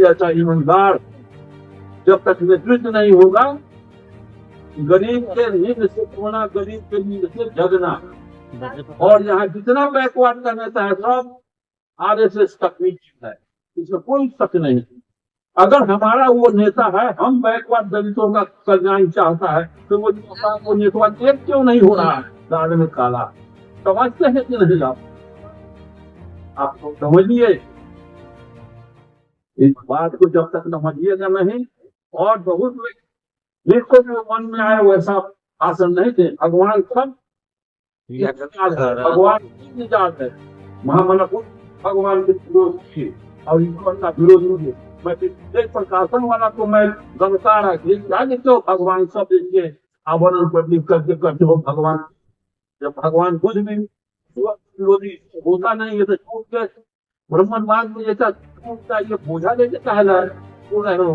ऐसा ईमानदार जब तक नेतृत्व नहीं होगा, गरीब के नींद से सोना, गरीब के नींद से जगना। और यहाँ जितना बैकवर्ड का नेता है सब आरएसएस का पीछे है, इसमें कोई शक नहीं। अगर हमारा वो नेता है, हम बैकवर्ड दलितों का कल्याण चाहता है, तो वो नेता एक क्यों नहीं हो रहा है दाढ़ में काला? समझते हैं कि नहीं आप तो समझिए इस बात को, जब तक समझिएगा नहीं। और बहुत जिसको जो मन में आए वैसा भाषण नहीं दे। भगवान सब भगवान की निजात है, महामनपुर भगवान के विरोध किए और ईश्वर का विरोध नहीं। मैं एक प्रकाशन वाला तो मैं गमता रहा तो भगवान सब देखिए आवरण पर लिख करके हो भगवान। जब भगवान कुछ भी विरोधी होता नहीं है तो छूट के ब्रह्मवाद में जैसा छूटता ये बोझा लेके कहला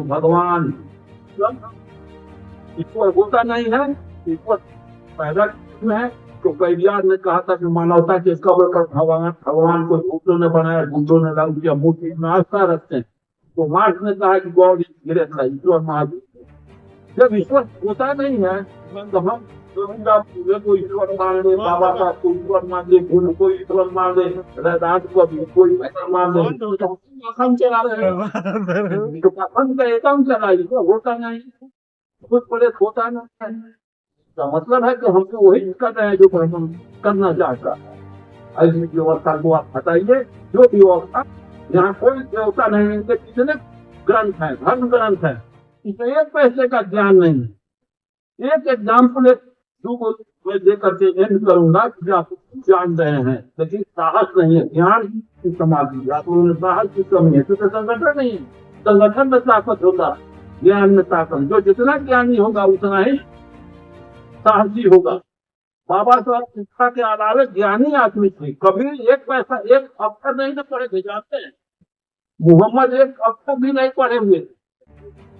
भगवान ईश्वर होता नहीं है। ईश्वर पैदा है तो कैदियार ने कहा था कि मानवता के कब्र पर भगवान को भूतों ने बनाया, भूतों ने रंग किया, मूर्ति में आस्था रखते हैं। तो मार्क्स ने कहा कि गॉड इज ग्रेट था, ईश्वर महावीर। जब ईश्वर होता नहीं है तो हम को ईश्वर मान ले, बाबा का को ईश्वर मान ले, गुरु को ईश्वर मान ले, रैदास को भी कोई ईश्वर मान ले, हम चला रहे हैं तो हम का एकम चला, ईश्वर होता नहीं, कुछ बड़े होता नहीं है। तो मतलब है कि हमको वही कर रहे हैं जो हम करना चाहता है। ऐसी व्यवस्था को आप हटाइए। जो व्यवस्था यहाँ कोई देवता नहीं, इनके कितने ग्रंथ है, धर्म ग्रंथ है, इसमें एक पैसे का ज्ञान नहीं है। एक एग्जाम्पल मैं दे करके एंड करूंगा कि आप जान रहे हैं, लेकिन साहस नहीं है, ज्ञान की समाधि, साहस की कमी है, क्योंकि संगठन नहीं है। संगठन में ताकत होगा, ज्ञान में ताकत। जो जितना ज्ञानी होगा उतना ही साहसी होगा। बाबा साहब शिक्षा के अलावे ज्ञानी आदमी थे, कभी एक पैसा एक अक्षर नहीं पढ़े थे, जानते हैं मोहम्मद एक अक्षर भी नहीं पढ़े हुए,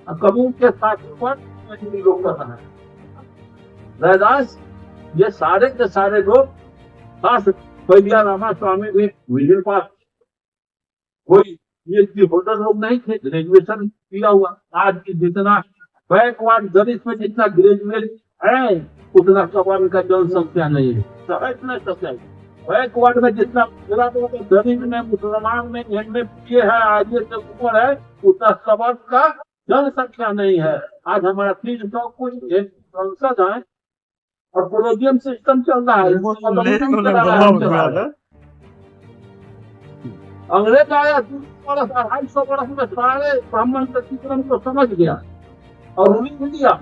कभी के साथ लोग कर रहा है। रैदास ये सारे के सारे लोग, खास पैलिया रामा स्वामी भी मिडिल पास, कोई ये होल्डर लोग नहीं थे, ग्रेजुएशन किया हुआ। आज की जितना बैकवर्ड दलित में जितना ग्रेजुएट है उतना सवाल का जनसंख्या नहीं है, समझ नहीं सकते। बैकवर्ड में जितना दलित में, मुसलमान में, ये है, आगे से ऊपर है, उतना सवाल का जनसंख्या नहीं है। आज हमारा 300 कुछ संसद है और कोलोजियम सिस्टम चल रहा है। अंग्रेज आया 250 वर्ष में सारे ब्राह्मण प्रतिक्रम को समझ गया और उन्हीं दिया।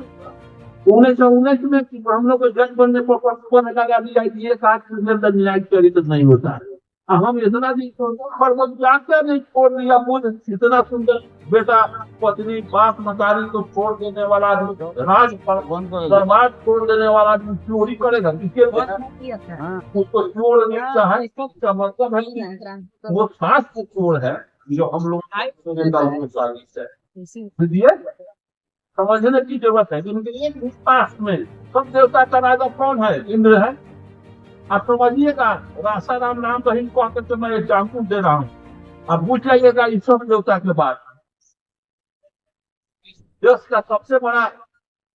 1919 में हम लोग को जज बनने पर लगा दिया कि ये न्यायिक चरित्र नहीं होता है। हम इतना जानते नहीं, छोड़ दिया बोल, इतना सुंदर बेटा, पत्नी, बाप, मतारी को छोड़ देने वाला आदमी, राज दरबार छोड़ देने वाला आदमी चोरी करेगा? उसको चोर नहीं चाहे, इसका मतलब है वो शास्त्र चोर है जो हम लोग समझने की जरूरत है। इनके पास में सब देवता का राजा कौन है? इंद्र है। आप समझिएगा, रासाराम नाम तो इनको आकर के मैं एग्जाम्पल दे रहा हूँ, आप पूछ जाइएगा ईश्वर देवता के बाद। देश का सबसे बड़ा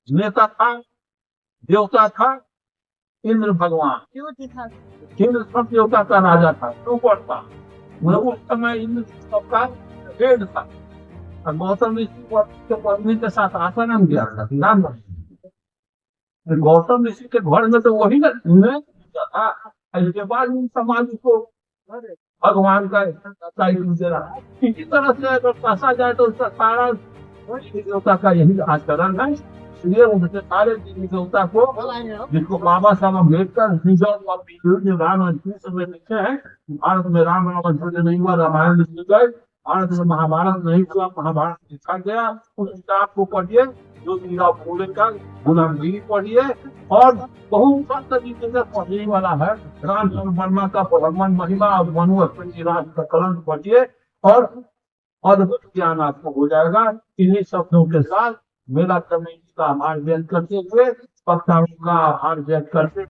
नेता था, देवता था इंद्र भगवान। इंद्र सब देवता का राजा था, सुपर था। उस समय इंद्र सबका हेड था। गौतम ऋषि के पत्नी के साथ आश्रम गया था, गौतम ऋषि के घर में तो वही ना था। इसके बाद समाज को भगवान का दे रहा है। इसी तरह से अगर कहा जाए तो उसका सारा देवता का यही आचरण है। इसलिए उनके सारे देवता को, जिसको बाबा साहब अम्बेडकर राम में लिखे हैं, भारत में राम रावण नहीं हुआ, रामायण लिखे गए, भारत में महाभारत नहीं हुआ, महाभारत लिखा गया। उस किताब को पढ़िए, जो मीरा फूले का गुलामगिरी पढ़िए, और बहुत तरीके से पढ़ने वाला है रामचंद्र वर्मा का भगवान महिमा और मनु राज का कलंक पढ़िए और अद्भुत ज्ञान आपको हो जाएगा। इन्हीं शब्दों के साथ मेरा कमेटी का आभार व्यक्त करते हुए, पक्षाणु का आभार व्यक्त करते